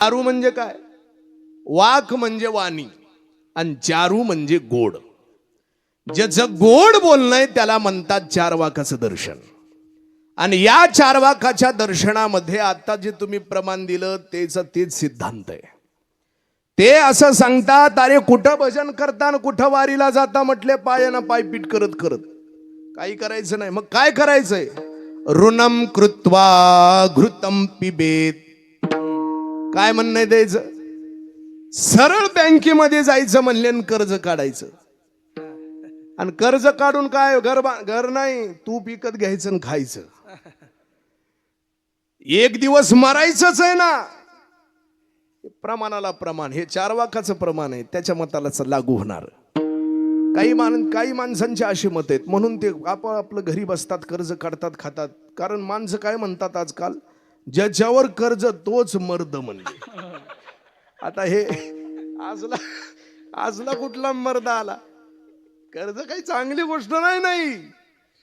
चारू म्हणजे काय? वाक म्हणजे वाणी आणि चारू म्हणजे गोड. ज्याचं गोड बोलणं आहे त्याला म्हणतात चार वाकाचं दर्शन. आणि या चार वाकाच्या दर्शनामध्ये आता जे तुम्ही प्रमाण दिलं तेच सिद्धांत आहे. ते असं सांगतात, अरे कुठं भजन करता कुठं वारीला जाता म्हटले पायानं पायपीट करत करत काही करायचं नाही. मग काय करायचंय? ऋणम कृत्वा घृतम पिबेत. काय म्हणणं द्यायचं? सरळ बँकेमध्ये जायचं म्हणले कर्ज काढायचं. आणि कर्ज काढून काय घर नाही, तूप विकत घ्यायचं आणि खायचं. एक दिवस मरायचंच आहे ना. प्रमाणाला प्रमाण, हे चार वाकाचं प्रमाण आहे, त्याच्या मताला लागू होणार. काही माणसांची अशी मत आहेत म्हणून ते आपलं घरी बसतात, कर्ज काढतात, खातात. कारण माणसं काय म्हणतात आजकाल, ज्याच्यावर कर्ज तोच मर्द म्हणले. आता हे आजला कुठला मर्द आला? कर्ज काही चांगली गोष्ट नाही,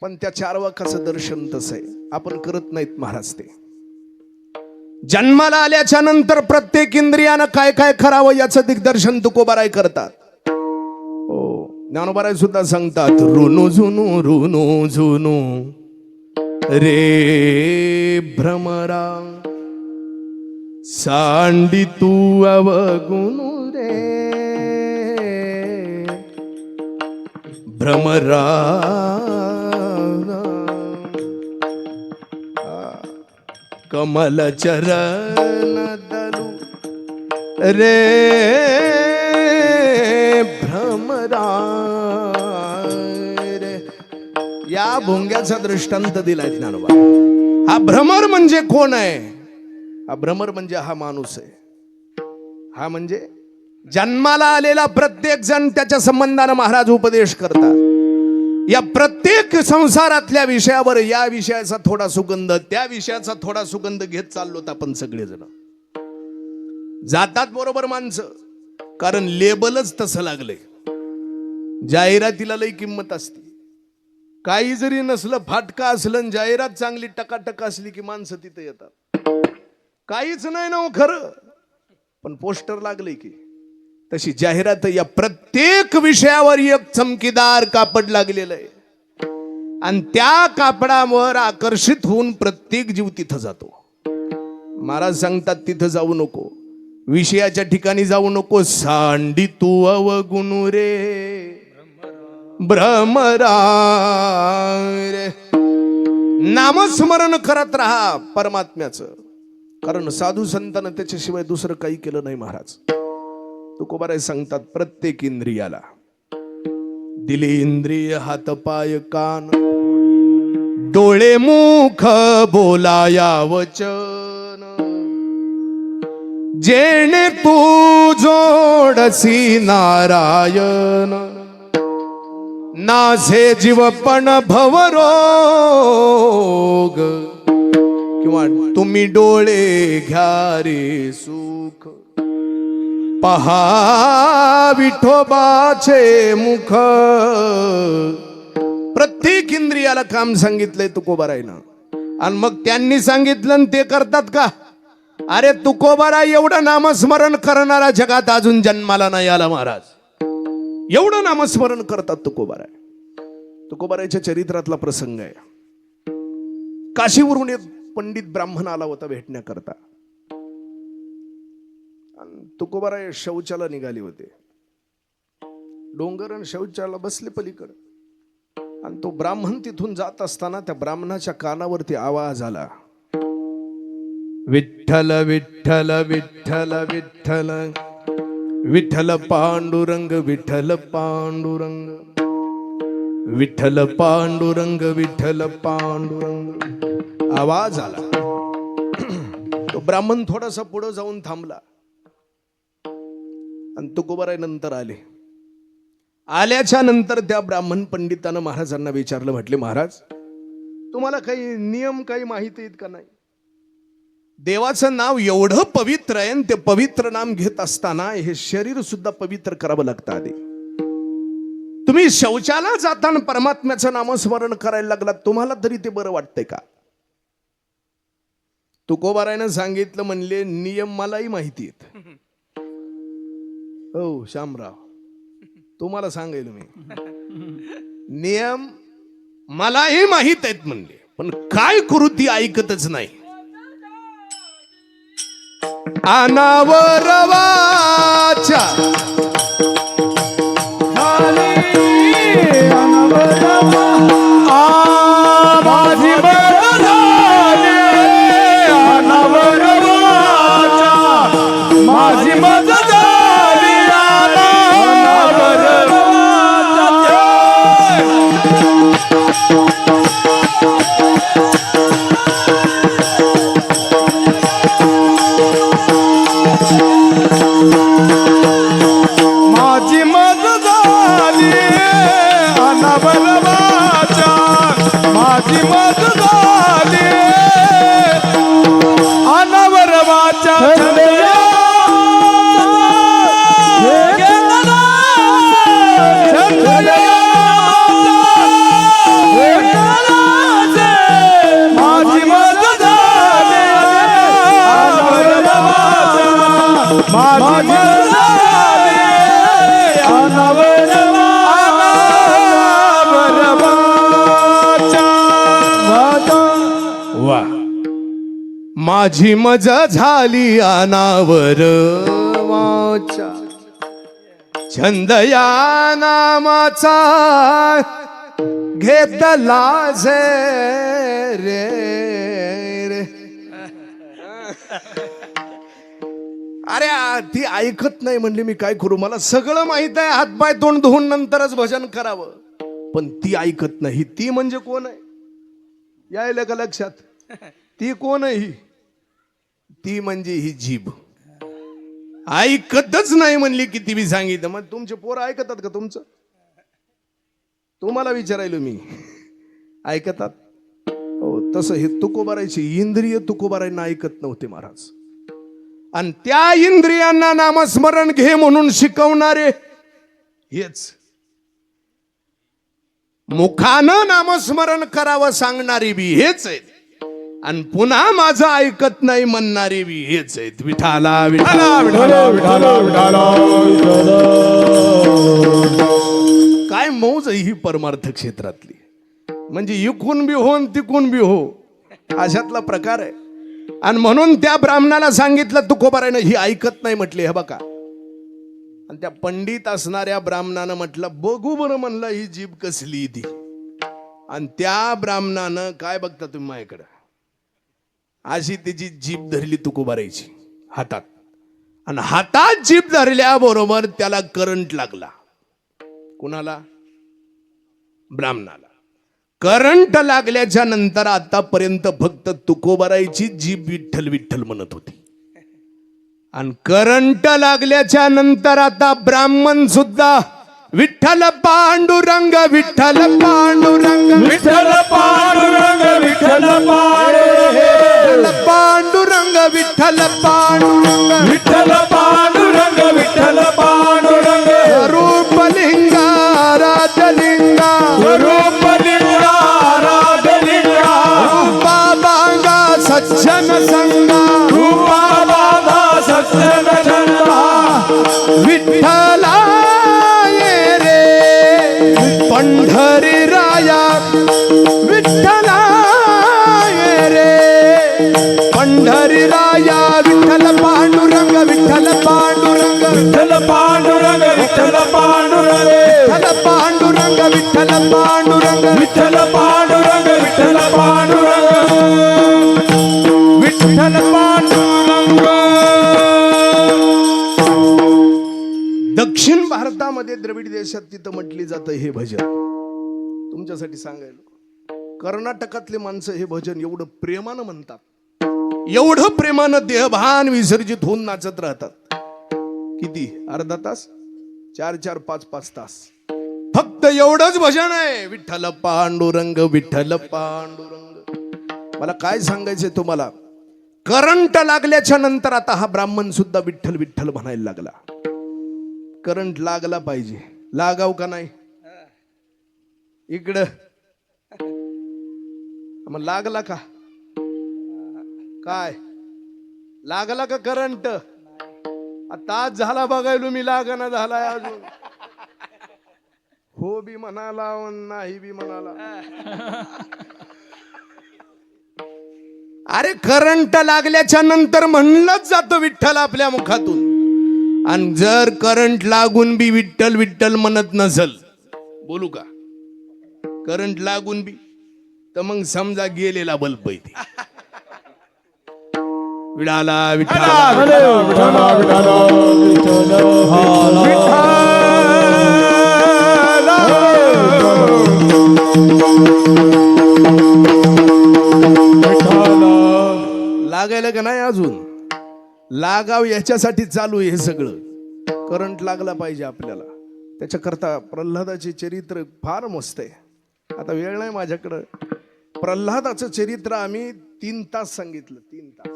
पण त्या चार वाकाचं दर्शन तसं आहे, आपण करत नाहीत महाराज. ते जन्माला आल्याच्या नंतर प्रत्येक इंद्रियानं काय काय करावं याचं दिग्दर्शन तुकोबाराय करतात. हो, ज्ञानोबाराय सुद्धा सांगतात, रुनु झुनु रे भ्रमरा सांडी तू अवगुनु रे भ्रमरा कमल चरण दलु रे भ्रमरा रे. या भोंग्याचा दृष्टांत दिलाय ज्ञानोबा. हा भ्रमर म्हणजे कोण आहे? हा भ्रमर म्हणजे हा माणूस आहे. हा म्हणजे जन्माला आलेला प्रत्येक जण त्याच्या संबंधानं महाराज उपदेश करतात. या प्रत्येक संसारातल्या विषयावर या विषयाचा थोडा सुगंध, त्या विषयाचा थोडा सुगंध घेत चाललोत आपण सगळेजण. जातात बरोबर माणसं, कारण लेबलच तसं लागलंय. जाहिरातीला लई किंमत असते. काही जरी नसलं, फाटका असलं, जाहिरात चांगली टकाटक असली की माणसं तिथे येतात. काहीच नाही ना खरं, पण पोस्टर लागले की तशी जाहिरात. या प्रत्येक विषयावर एक चमकीदार कापड लागलेलं आहे आणि त्या कापडावर आकर्षित होऊन प्रत्येक जीव तिथं जातो. महाराज सांगतात, तिथं जाऊ नको, विषयाच्या ठिकाणी जाऊ नको. सांडी तू अवगुणू रे भ्रमरा रे. नामस्मरण करत राहा परमात्म्याचं, कारण साधू संतांना त्याच्याशिवाय दुसरं काही केलं नाही महाराज. तुकोबाराय सांगतात, प्रत्येक इंद्रियाला दिले इंद्रिय, हात पाय कान, डोळे मुख बोलाया वचन, जेणे तू जोडसी नारायण, नाझे जीवपण भवरोग. किंवा तुम्ही डोळे घ्या रे सुख, पहा विठोबाचे मुख. प्रत्येक इंद्रियाला काम सांगितलंय तुकोबारायनं, आणि मग त्यांनी सांगितलं ते करतात का? अरे तुकोबाराय एवढं नामस्मरण करणारा जगात अजून जन्माला नाही आला महाराज. एवढं नामस्मरण करतात तुकोबाराय. तुकोबारायच्या चरित्रातला प्रसंग आहे. काशीवरून एक पंडित ब्राह्मण आला होता भेटण्याकरता. तुकोबाराय शौचाला निघाले होते. डोंगर आणि शौचाला बसले पलीकडे, आणि तो ब्राह्मण तिथून जात असताना त्या ब्राह्मणाच्या कानावरती आवाज आला, विठ्ठल विठ्ठल विठ्ठल विठ्ठल विठ्ठल पांडुरंग विठ्ठल पांडुरंग विठ्ठल पांडुरंग विठ्ठल पांडुरंग. आवाज आला. तो ब्राह्मण थोडासा पुढे जाऊन थांबला आणि तुकोबाराय नंतर आले. आल्याच्या नंतर त्या ब्राह्मण पंडितानं महाराजांना विचारलं, म्हटले महाराज तुम्हाला काही नियम काही माहिती आहेत का? नाही. देवाचं नाव एवढं पवित्र आहे, ते पवित्र नाम घेत असताना हे शरीर सुद्धा पवित्र करावं लागतं. आधी तुम्ही शौचाला जाताना परमात्म्याचं नामस्मरण करायला लागलात, तुम्हाला तरी ते बरं वाटतंय का? तुकोबारायनं सांगितलं म्हणले नियम मलाही माहिती आहेत. हो श्यामराव, तुम्हाला सांगेल मी नियम मलाही माहित आहेत म्हणले, पण काय करू ती ऐकतच नाही. अनावरवाच्या माझी माझी मज झाली माझी मज झाली अनावरवाच्या माझी मज झाली अनावरवाच्या माझी मजा झाली अनावर वाचा छंद या नामाचा घेतला जे रे रे. अरे ती ऐकत नाही म्हणले मी काय करू, मला सगळं माहित आहे, हातपाय तोंड धुवून नंतरच भजन करावं, पण ती ऐकत नाही. ती म्हणजे कोण आहे यायला का लक्षात? ती कोण आहे ही? ती म्हणजे ही जीभ. ऐकतच नाही म्हणली किती बी सांगितलं. मग तुमचे पोरं ऐकतात का तुमचं? तुम्हाला विचारायलो मी, ऐकतात? हो, तसं हे तुकोबारायचे इंद्रिय तुकोबारायना ऐकत नव्हते महाराज. आणि त्या इंद्रियांना नामस्मरण घे म्हणून शिकवणारे हेच, मुखानं नामस्मरण करावं सांगणारी बी हेच आहेत, आणि पुन्हा माझं ऐकत नाही म्हणणारी बी हेच आहेत. विठाला विठाला विठाला विठाला विठाला. काय मौज आहे ही परमार्थ क्षेत्रातली, म्हणजे इकून बी हो तिकून बी हो अशातला प्रकार आहे. आणि म्हणून त्या ब्राह्मणाला सांगितलं तुकोबारायनं, ही ऐकत नाही म्हटले. हे बघा, आणि त्या पंडित असणाऱ्या ब्राह्मणानं म्हटलं बघू बरं म्हणलं ही जीभ कसली ती. आणि त्या ब्राह्मणानं काय बघता तुम्ही माझ्याकडं, अशी त्याची जीभ धरली तुकोबारायची हातात, आणि हातात जीभ धरल्याबरोबर त्याला करंट लागला. कुणाला? ब्राह्मणाला. करंट लागल्याच्या नंतर आतापर्यंत फक्त तुकोबारायची जीभ विठ्ठल विठ्ठल म्हणत होती, आणि करंट लागल्याच्या नंतर आता ब्राह्मण सुद्धा विठ्ठल पांडुरंग विठ्ठल पांडुरंग विठ्ठल पांडुरंग विठ्ठल पांडुरंग विठ्ठल पांडुरंग विठ्ठल पांडुरंग विठ्ठल पांडुरंग रूपलिंगा राजलिंगा रूपलिंगा राजलिंगा रूपा बांगा सज्जन संगा रूपा बाबा सज्जन संगा विठ्ठला ये रे पंढरी राया विठ्ठला ये रे पंढरी राया विठ्ठल पांडुरंग विठ्ठल पांडुरंग विठ्ठल पांडुरंग विठ्ठल पांडुरंग विठ्ठल पांडुरंग विठ्ठल पांडुरंग विठ्ठल पांडुरंग विठ्ठल पांडुरंग विठ्ठल पांडुरंग. दक्षिण भारतामध्ये द्रविड देशात तिथं म्हटली जातं हे भजन. तुमच्यासाठी सांगायला, कर्नाटकातले माणसं हे भजन एवढं प्रेमानं म्हणतात, एवढं प्रेमानं देहभान विसर्जित होऊन नाचत राहतात. किती? अर्धा तास, 4-4, 5-5 तास फक्त एवढंच भजन आहे. विठ्ठल पांडुरंग विठ्ठल पांडुरंग. मला काय सांगायचंय तुम्हाला, करंट लागल्याच्या नंतर आता हा ब्राह्मण सुद्धा विठ्ठल विठ्ठल म्हणायला लागला. करंट लागला पाहिजे, लागाव का नाही? इकडं मग लागला का? काय लागला का करंट? तास झाला बघायलो मी, लागना झालाय अजून. हो बी म्हणाला नाही बी म्हणाला. अरे करंट लागल्याच्या नंतर म्हणलंच जातं विठ्ठल आपल्या मुखातून. आणि जर करंट लागून बी विठ्ठल विठ्ठल म्हणत नसल, बोलू का? करंट लागून बी तर मग समजा गेलेला बल्ब आहे ते. विडाला विठ्ठला लागायला का नाही अजून? लागाव याच्यासाठी चालू आहे हे सगळं. करंट लागला पाहिजे आपल्याला. त्याच्याकरता प्रल्हादाचे चरित्र फार मस्त आहे. आता वेळ नाही माझ्याकडं. प्रल्हादाचं चरित्र आम्ही 3 तास सांगितलं. 3 तास.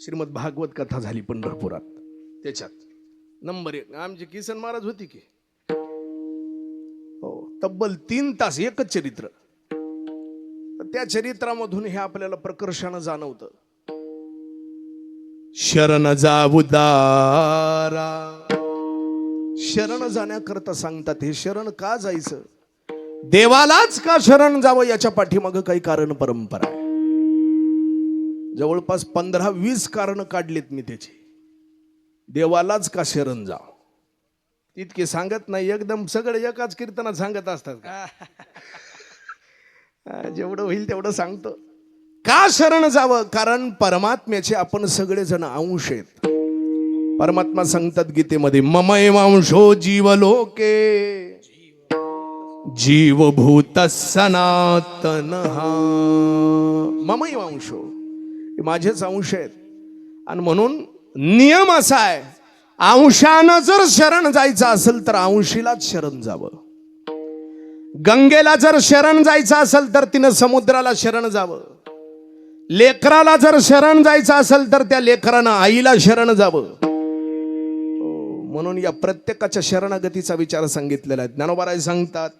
श्रीमद भागवत कथा झाली पंढरपुरात. त्याच्यात नंबर 1 आमची किसन महाराज होती की हो, तब्बल 3 तास एकच चरित्र. त्या चरित्रामधून हे आपल्याला प्रकर्षानं जाणवतं. शरण जाऊ दारा, शरण जाण्याकरता सांगतात. हे शरण का जायचं? देवालाच का शरण जावं? याच्या पाठीमागं काही कारण परंपरा आहे. जवळपास 15-20 कारण काढलीत मी त्याची. देवालाच का शरण जाव तितके सांगत नाही. एकदम सगळे एकाच कीर्तनात सांगत असतात का? जेवढं होईल तेवढं सांगतो. का शरण जावं? कारण परमात्म्याचे आपण सगळेजण अंश आहेत. परमात्मा सांगतात गीतेमध्ये, ममैव अंशो जीवलोके जीवभूत सनातन. ममैव अंशो, माझेच अंश आहेत. आणि म्हणून नियम असा आहे, अंशानं जर शरण जायचं असेल तर अंशीलाच शरण जावं. गंगेला जर शरण जायचं असेल तर तिनं समुद्राला शरण जावं. लेकराला जर शरण जायचं असेल तर त्या लेकरानं आईला शरण जावं. म्हणून या प्रत्येकाच्या शरणागतीचा विचार सांगितलेला आहे. ज्ञानोबा सांगतात,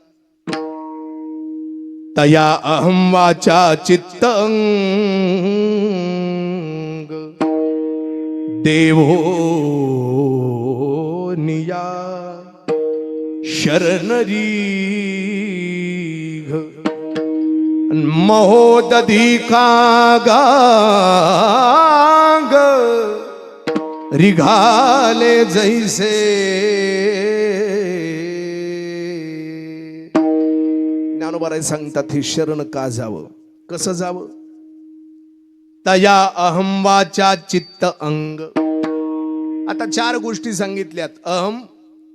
तया अहं वाचा चित्तं देवो निया शरणरी महोदधी काग रिघाले जैसे. ज्ञानोबा सांगतात, हे शरण का जावं, कसं जावं? तया अहं वाचा चित्त अंग. आता 4 गोष्टी सांगितल्यात. अहम,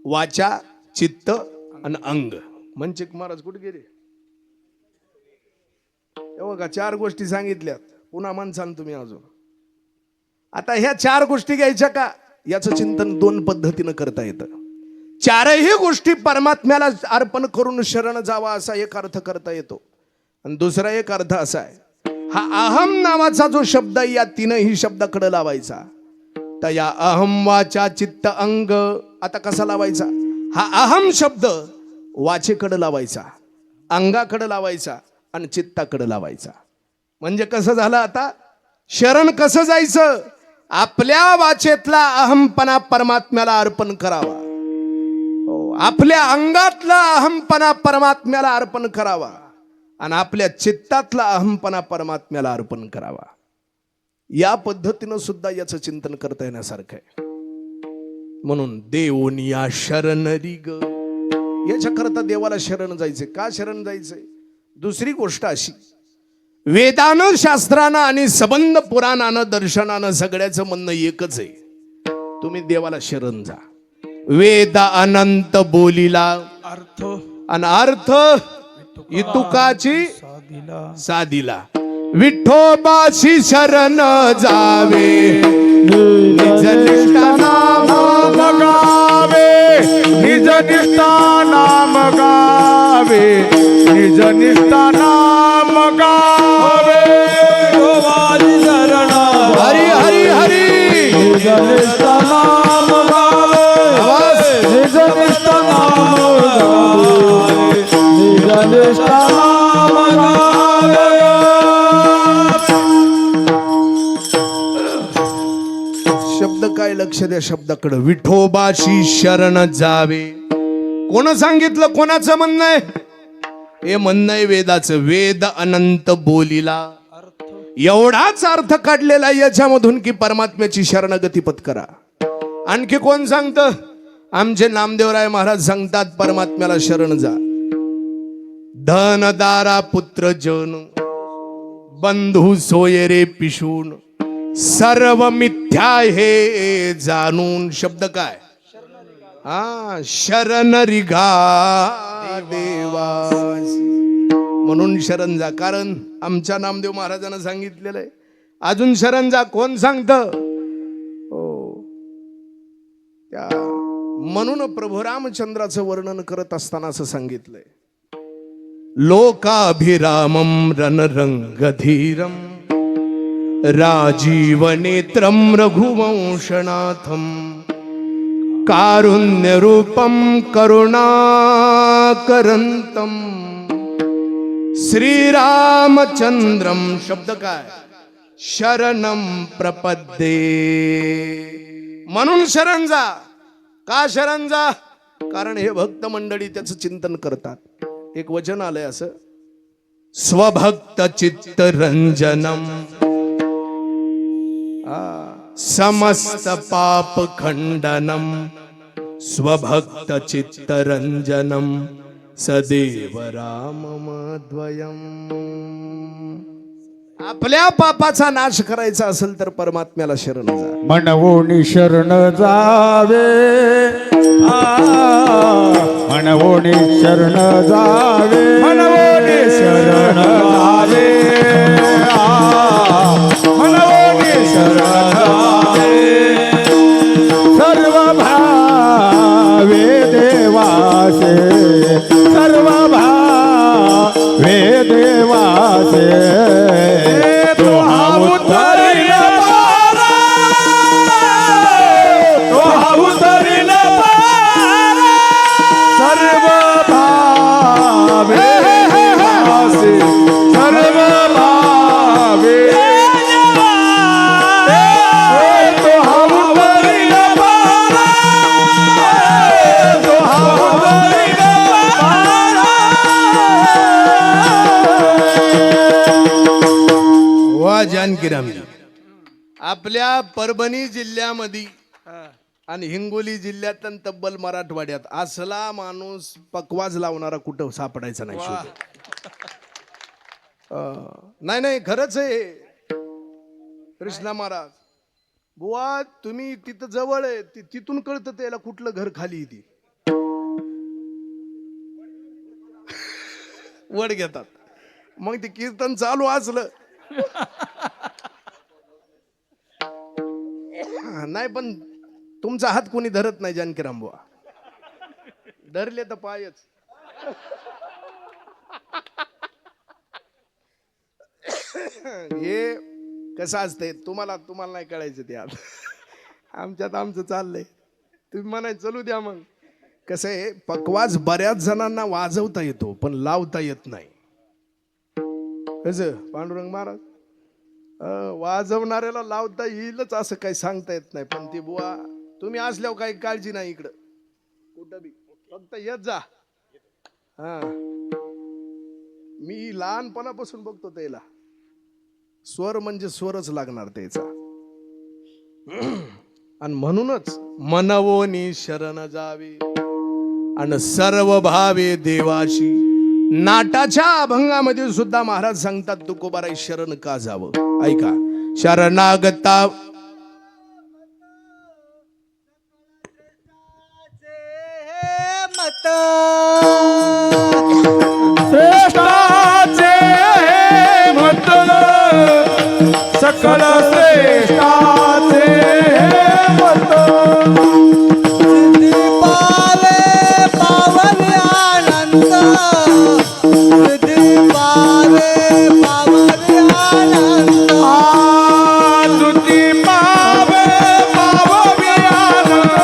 वाचा, चित्त आणि अंग. म्हणजे महाराज कुठे गेले? बघा 4 गोष्टी सांगितल्यात. पुन्हा म्हणसान तुम्ही अजून. आता ह्या 4 गोष्टी घ्यायच्या का? याचं चिंतन 2 पद्धतीनं करता येतं. 4ही गोष्टी परमात्म्याला अर्पण करून शरण जावा असा एक अर्थ करता येतो. आणि दुसरा एक अर्थ असा आहे, हा अहम नावाचा जो शब्द आहे या 3ही शब्दाकडे लावायचा. तर या अहम वाचा चित्त अंग. आता कसा लावायचा? हा अहम शब्द वाचेकडे लावायचा, अंगाकडे लावायचा आणि चित्ताकडे लावायचा. म्हणजे कसं झालं? आता शरण कसं जायचं? आपल्या वाचेतला अहमपणा परमात्म्याला अर्पण करावा. आपल्या अंगातला अहमपणा परमात्म्याला अर्पण करावा आणि आपल्या चित्तातला अहमपणा परमात्म्याला अर्पण करावा. या पद्धतीनं सुद्धा याचं चिंतन करता येण्यासारखं आहे. म्हणून देवोनिया शरणरी ग. याच्याकरता देवाला शरण जायचे. का शरण जायचंय? दुसरी गोष्ट अशी, वेदानं, शास्त्रानं आणि सबंध पुराणानं, दर्शनानं सगळ्याचं म्हणणं एकच आहे, तुम्ही देवाला शरण जा. वेद अनंत बोलिला अर्थ आणि अर्थ इतुकाची साधिला. विठोबाशी शरण जावे, निज निष्ठा नाम गावे, निज निष्ठा नाम गावे, निज निष्ठा नाम गावे. विठोबाची शरण हरी हरी हरी. निज निष्ठा नाम गावे, निज निष्ठा नाम गावे, निज निष्ठा नाम गावे. लक्ष द्या शब्दाकडे, विठोबाशी शरण जावे. कोण सांगितलं? कोणाचं म्हणणं आहे? हे म्हणणं आहे वेदाचं. वेद अनंत बोलिला, एवढाच अर्थ काढलेला याच्यामधून की परमात्म्याची शरणगती पत्करा. आणखी कोण सांगतं? आमचे नामदेवराय महाराज सांगतात परमात्म्याला शरण जा. धनदारा पुत्र जन बंधू सोयरे पिशून सर्व मिथ्या हे जाणून. शब्द काय? शरण रिघा देवासी. म्हणून शरण जा, कारण आमच्या नामदेव महाराजांना सांगितलेलं आहे. अजून शरण जा. कोण सांगतं? त्या म्हणून प्रभू रामचंद्राचं वर्णन करत असताना असं सांगितलंय, लोकाभिरामम रणरंगधीरम राजीवनेत्रम रघुवंशनाथम कारुण्यरूपम करुणाकरंतम श्रीरामचंद्रम. शब्द काय? शरणम प्रपद्ये. म्हणून शरण जा. का शरण जा? कारण हे भक्त मंडळी त्याचं चिंतन करतात. एक वचन आलंय असं, स्वभक्त चित्तरंजनम समस्त पाप खंडनम स्वभक्त चित्तरंजनम सदैव राममद्वयम. आपल्या पापाचा नाश करायचा असेल तर परमात्म्याला शरण जा. मनवोनी शरण जावे, मनवोनी शरण जावे, मनवोनी शरण जावे, मनवोनी शरण जावे. सर्व भावे देवासे, सर्व भावे देवासे. तो हा उतरिल पारा, तो हा उतरिल पारा. सर्व भावे देवासे, सर्व भावे. तो हा उतरिल पारा, तो हा उतरिल पारा. वा जानकीराम. आपल्या परभणी जिल्ह्यामध्ये आणि हिंगोली जिल्ह्यात आणि तब्बल मराठवाड्यात असला माणूस पकवाज लावणारा कुठं सापडायचा नाही. नाही नाही, खरंच आहे. कृष्णा महाराज बुवा, तुम्ही तिथं जवळ आहे, तिथून कळतं त्याला कुठलं घर खाली ती वड घेतात. मग ते कीर्तन चालू असलं नाही, पण तुमचा हात कोणी धरत नाही जानकीराम बुवा. धरले तर पायच. हे कसं असतंय तुम्हाला नाही कळायचं ते. आता आमच्यात आमचं चाललंय, तुम्ही म्हणाय चलू द्या. मग कसं आहे, पकवाज बऱ्याच जणांना वाजवता येतो पण लावता येत नाही. कसं पांडुरंग महाराज, वाजवणाऱ्याला लावता येईलच असं काही सांगता येत नाही. पण ती बुवा तुम्ही असल्यावर काही काळजी नाही इकडं कुठं बी, फक्त येत जा. हा, मी लहानपणापासून बघतो त्याला. स्वर म्हणजे स्वरच लागणार त्याचा. आणि म्हणूनच मनवोनी शरण जावे आणि सर्व भावे देवाशी. नाटाच्या अभंगामध्ये सुद्धा महाराज सांगतात तुकोबाराई शरण का जावं. ऐका, शरणागता श्रेष्ठाचे मत, सकल श्रेष्ठाचे मत. पावे पावन आनंद, पावे पावन आनंद. तुझी पावे पावे आनंद,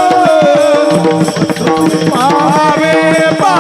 पावे पावे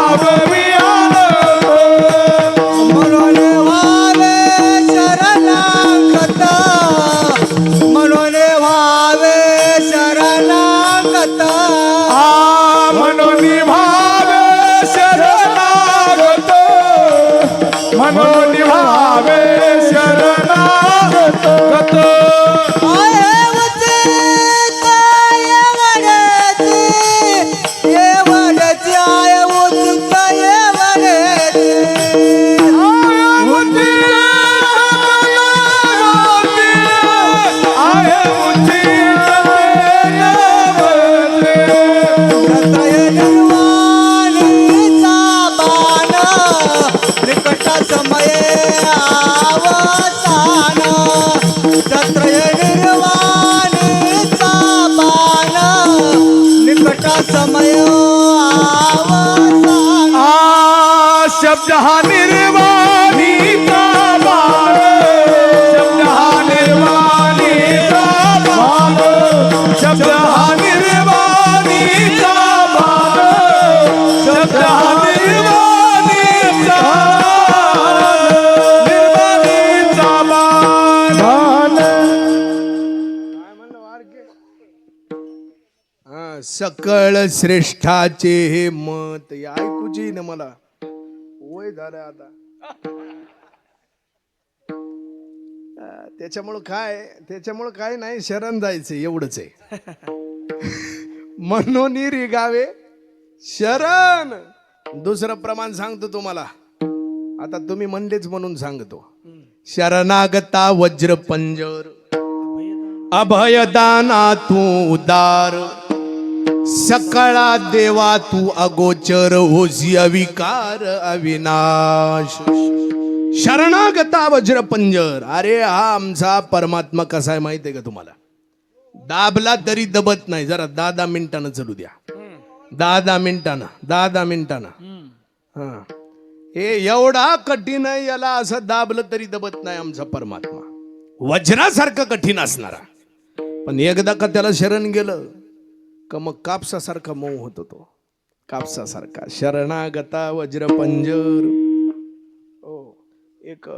आता समय अवसान शब्द हा निर्वाणीचा भाग शब्द हा निर्वाणीचा भाग शब्द हा निर्वाणीचा भाग शब्द हा निर्वाणीचा भाग हा सकळ श्रेष्ठाचे हे मत या ऐकूची ना मला वय झालं आता त्याच्यामुळं काय नाही शरण जायचं एवढंच आहे म्हणून रिगावे शरण. दुसरं प्रमाण सांगतो तुम्हाला, आता तुम्ही म्हणलेच म्हणून सांगतो. शरणागता वज्र पंजर अभयदाना तू उदार सकळा देवा तू अगोचर होसी अविकार अविनाश. शरणागता वज्र पंजर. अरे हा आमचा परमात्मा कसा आहे माहिती आहे का तुम्हाला? दाबला तरी दबत नाही. जरा 10 मिनिटानं चलू द्या. 10 मिनिटानं हा हे एवढा कठीण आहे, याला असं दाबलं तरी दबत नाही आमचा परमात्मा. वज्रासारखं कठीण असणारा, पण एकदा का त्याला शरण गेलं का मग कापसासारखा मऊ होतो तो. कापसासारखा शरणागता वज्र पंजर. हो, एक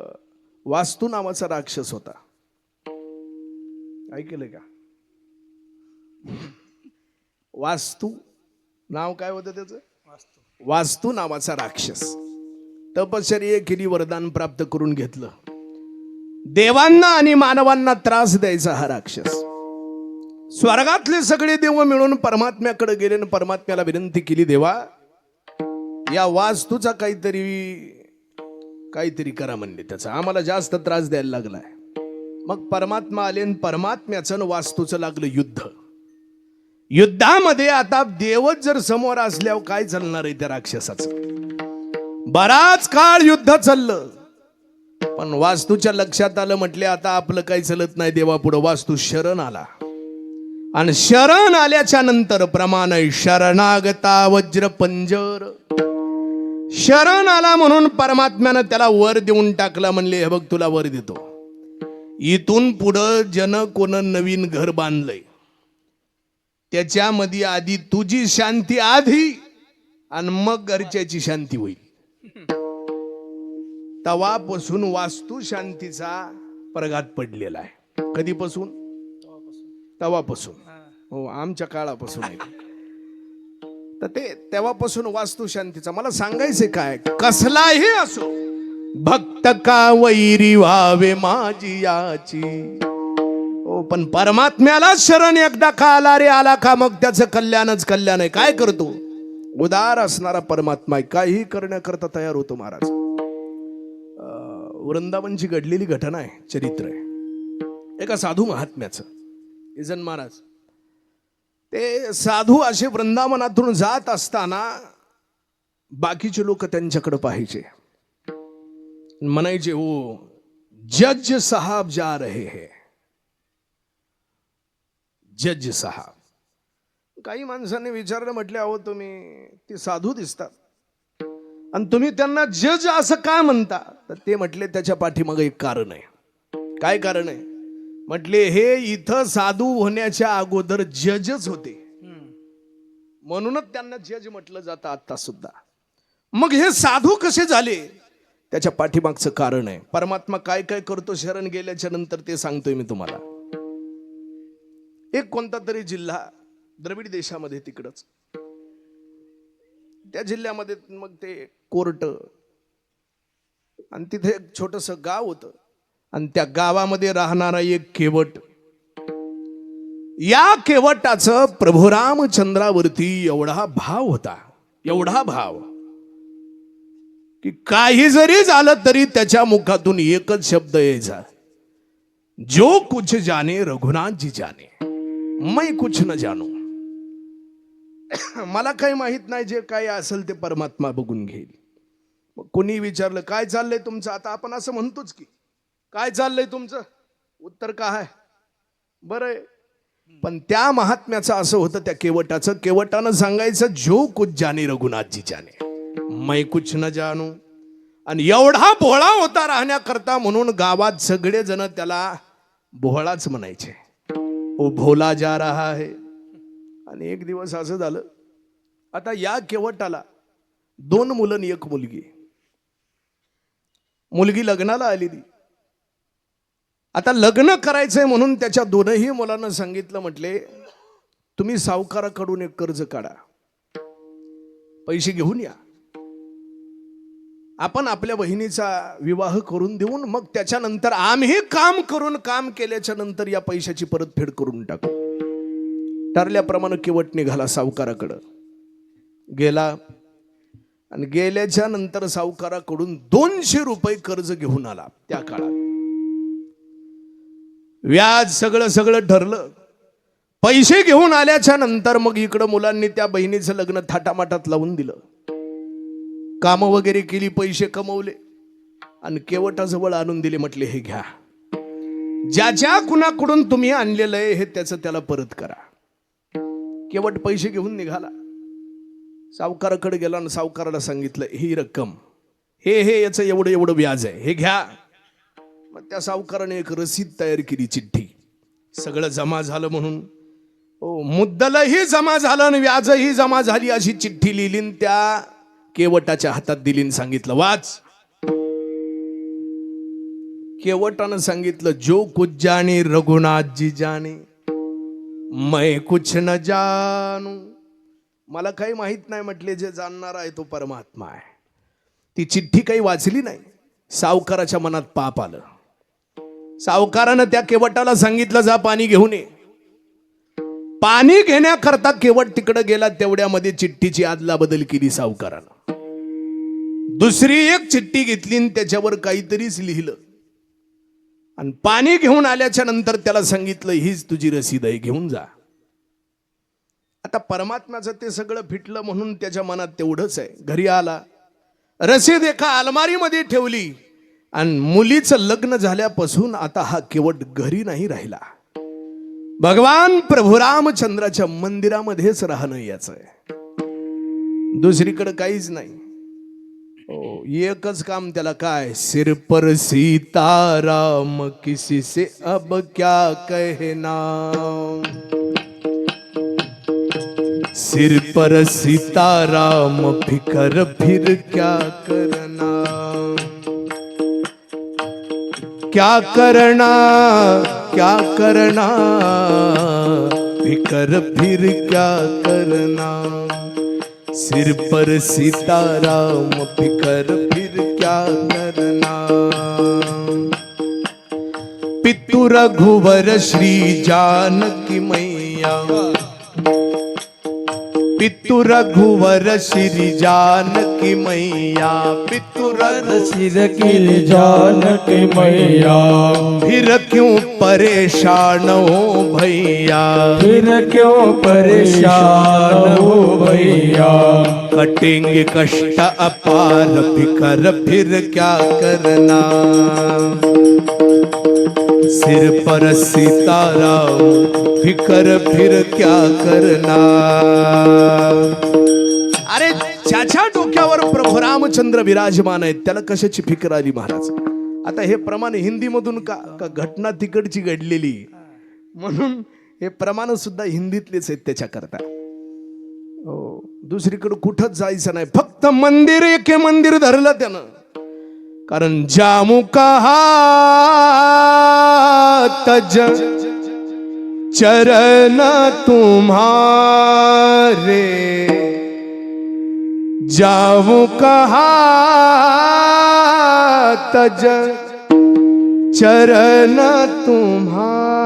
वास्तू नावाचा राक्षस होता. ऐकलंय का? वास्तू नाव काय होतं त्याचं? वास्तू नावाचा राक्षस. तपश्चर्या केली, वरदान प्राप्त करून घेतलं. देवांना आणि मानवांना त्रास द्यायचा हा राक्षस. स्वर्गातले सगळे देव मिळून परमात्म्याकडे गेले आणि परमात्म्याला विनंती केली, देवा या वास्तूचा काहीतरी करा म्हणले. त्याचा आम्हाला जास्त त्रास द्यायला लागलाय. मग परमात्मा आले आणि परमात्म्याचं आणि वास्तूचं लागलं युद्ध. युद्धामध्ये आता देवच जर समोर असल्यावर काय चालणार आहे त्या राक्षसाचं? बराच काळ युद्ध चाललं, पण वास्तूच्या लक्षात आलं, म्हटले आता आपलं काही चालत नाही देवापुढं. वास्तू शरण आला आणि शरण आल्याच्या नंतर प्रमाण आहे शरणागता वज्र पंजर. शरण आला म्हणून परमात्म्यानं त्याला वर देऊन टाकला. म्हणले हे बघ तुला वर देतो, इथून पुढं जन कोण नवीन घर बांधलंय त्याच्यामध्ये आधी तुझी शांती आधी आणि मग घरच्याची शांती होईल. तवापासून वास्तू शांतीचा प्रघात पडलेला आहे. कधीपासून? तवापासून. हो, आमच्या काळापासून आहे. तर ते तेव्हापासून वास्तू शांतीचा. मला सांगायचे काय, कसलाही असो भक्त का वैरी व्हावे माझी याची. हो, पण परमात्म्याला शरण एकदा का आला रे आला का मग त्याचं कल्याणच कल्याण आहे. काय करतो? उदार असणारा परमात्मा आहे, काही करण्याकरता तयार होतो महाराज. वृंदावनची घडलेली घटना आहे, चरित्र आहे एका साधू महात्म्याचं. इजन महाराज ते साधू असे वृंदावनातून जात असताना बाकीचे लोक त्यांच्याकडे पाहायचे, म्हणायचे ओ जज साहब जा रहे हैं. जज साहब. काही माणसांनी विचारलं, म्हटले अहो तुम्ही ते साधू दिसतात आणि तुम्ही त्यांना जज असं का म्हणता? तर ते म्हटले त्याच्या पाठीमागे एक कारण आहे. काय कारण आहे? म्हटले हे इथं साधू होण्याच्या अगोदर जजच होते, म्हणूनच त्यांना जज म्हटलं जातं आता सुद्धा. मग हे साधू कसे झाले? त्याच्या पाठीमागचं कारण आहे. परमात्मा काय काय करतो शरण गेल्याच्या नंतर ते सांगतोय मी तुम्हाला. एक कोणता तरी जिल्हा द्रविड देशामध्ये, तिकडच त्या जिल्ह्यामध्ये मग ते कोर्ट आणि तिथे एक छोटस गाव होतं आणि त्या गावामध्ये राहणारा एक केवट. या केवटाचं प्रभू रामचंद्रावरती एवढा भाव होता, एवढा भाव की काही जरी झालं तरी त्याच्या मुखातून एकच शब्द यायचा, जो कुछ जाने रघुनाथ जी जाने, मैं कुछ न जानू. मला काही माहित नाही, जे काही असेल ते परमात्मा बघून घेईल. मग कोणी विचारलं काय चाललंय तुमचं? आता आपण असं म्हणतोच की काय चाललंय तुमचं? उत्तर काय? बरं पण त्या महात्म्याचं असं होतं, त्या केवटाचं, केवटानं सांगायचं जो कुछ जाने रघुनाथ जी जाने मैं कुछ न जानू. आणि एवढा भोळा होता राहण्याकरता म्हणून गावात सगळे जण त्याला भोळाच म्हणायचे. ओ भोला जा रहा है. आणि एक दिवस असं झालं, आता या केवटाला 2 मुलं आणि 1 मुलगी. मुलगी लग्नाला आलेली. आता लग्न करायचंय म्हणून त्याच्या 2ही मुलांना सांगितलं, म्हटले तुम्ही सावकाराकडून एक कर्ज काढा, पैसे घेऊन या, आपण आपल्या बहिणीचा विवाह करून देऊन मग त्याच्यानंतर आम्ही काम करून, काम केल्याच्या नंतर या पैशाची परतफेड करून टाकू. ठरल्याप्रमाणे केवट निघाला सावकाराकडं. गेला आणि गेल्याच्या नंतर सावकाराकडून 200 रुपये कर्ज घेऊन आला. त्या काळात व्याज सगळं ठरलं. पैसे घेऊन आल्याच्या नंतर मग इकडं मुलांनी त्या बहिणीचं लग्न थाटामाटात लावून दिलं. काम वगैरे केली, पैसे कमवले आणि केवटाजवळ आणून दिले. म्हटले हे घ्या, ज्या कुणाकडून तुम्ही आणलेलं आहे हे त्याचं त्याला परत करा. केवट पैसे घेऊन निघाला. सावकाराकडे गेला आणि सावकाराला सांगितलं ही रक्कम, हे याचं एवढं व्याज आहे, हे घ्या. मग त्या सावकाराने एक रसीद तयार केली, चिठ्ठी. सगळं जमा झालं म्हणून, मुद्दलही जमा झालं आणि व्याजही जमा झाली अशी चिठ्ठी लिहिली आणि त्या केवटाच्या हातात दिली आणि सांगितलं वाच. केवटानं सांगितलं जो कुछ जाने रघुनाथ जी जाने मैं कुछ न जानू. मला काही माहित नाही म्हटले, जे जाणणार आहे तो परमात्मा आहे. ती चिठ्ठी काही वाचली नाही. सावकाराच्या मनात पाप आलं. सावकारानं त्या केवटाला सांगितलं जा पाणी घेऊन ये. पाणी घेण्याकरता केवट तिकडे गेला. तेवढ्यामध्ये चिठ्ठीची आदला बदल केली सावकारानं. दुसरी एक चिठ्ठी घेतली आणि त्याच्यावर काहीतरीच लिहिलं आणि पाणी घेऊन आल्याच्या नंतर त्याला सांगितलं हीच तुझी रसीद आहे, घेऊन जा. आता परमात्म्याचं ते सगळं फिटलं म्हणून त्याच्या मनात तेवढंच आहे. घरी आला, रसीद एका अलमारीमध्ये ठेवली आणि मुलीचं लग्न झाल्यापासून आता हा केवट घरी नाही राहिला. भगवान प्रभू रामचंद्राच्या मंदिरामध्येच राहणं याचं आहे. दुसरीकडे काहीच नाही. एकच काम त्याला, काय सिर पर सीताराम किसी से अब क्या कहना, सिर पर सीताराम फिकर फिर क्या करना, क्या करना क्या करना, फिकर फिर क्या करना, सिर पर सीताराम फिकर फिर क्या करना. पितु रघुवर श्री जानकी मैया, पितु रघुवर श्री जानकी मैया, पितु सिर की जानकी मैया, फिर क्यों परेशान हो भैया, फिर क्यों परेशान हो भैया, कटेंगे कष्ट अपार फिकर फिर क्या करना, सिर पर सीताराम फिकर फिर क्या करना. अरे ज्याच्या डोक्यावर प्रभू रामचंद्र विराजमान आहेत त्याला कशाची फिकर आली महाराज. आता हे प्रमाण हिंदी मधून का घटना तिकडची घडलेली म्हणून हे प्रमाण सुद्धा हिंदीतलेच आहेत त्याच्याकरता. दुसरीकडे कुठंच जायचं नाही, फक्त मंदिर एक मंदिर धरलं त्यानं. कारण जामू कहा तज चरण तुम्हारे, जाऊं कहा तज चरण तुम्हारे.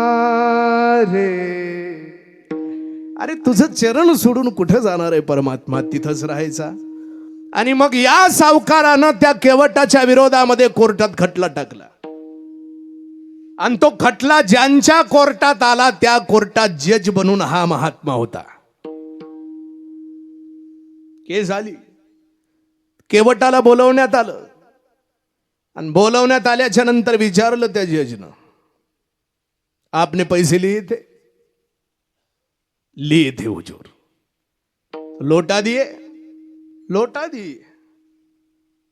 अरे तुझं चरण सोडून कुठं जाणार आहे परमात्मा, तिथंच राहायचा. आणि मग या सावकारानं त्या केवटाच्या विरोधामध्ये कोर्टात खटला टाकला आणि तो खटला ज्यांच्या कोर्टात आला त्या कोर्टात जज बनून हा महात्मा होता. केस झाली, केवटाला बोलवण्यात आलं आणि बोलवण्यात आल्याच्या नंतर विचारलं त्या जजनं आपने पैसे लिए थे. लिए थे हुजूर, लौटा दिए, लौटा दिए।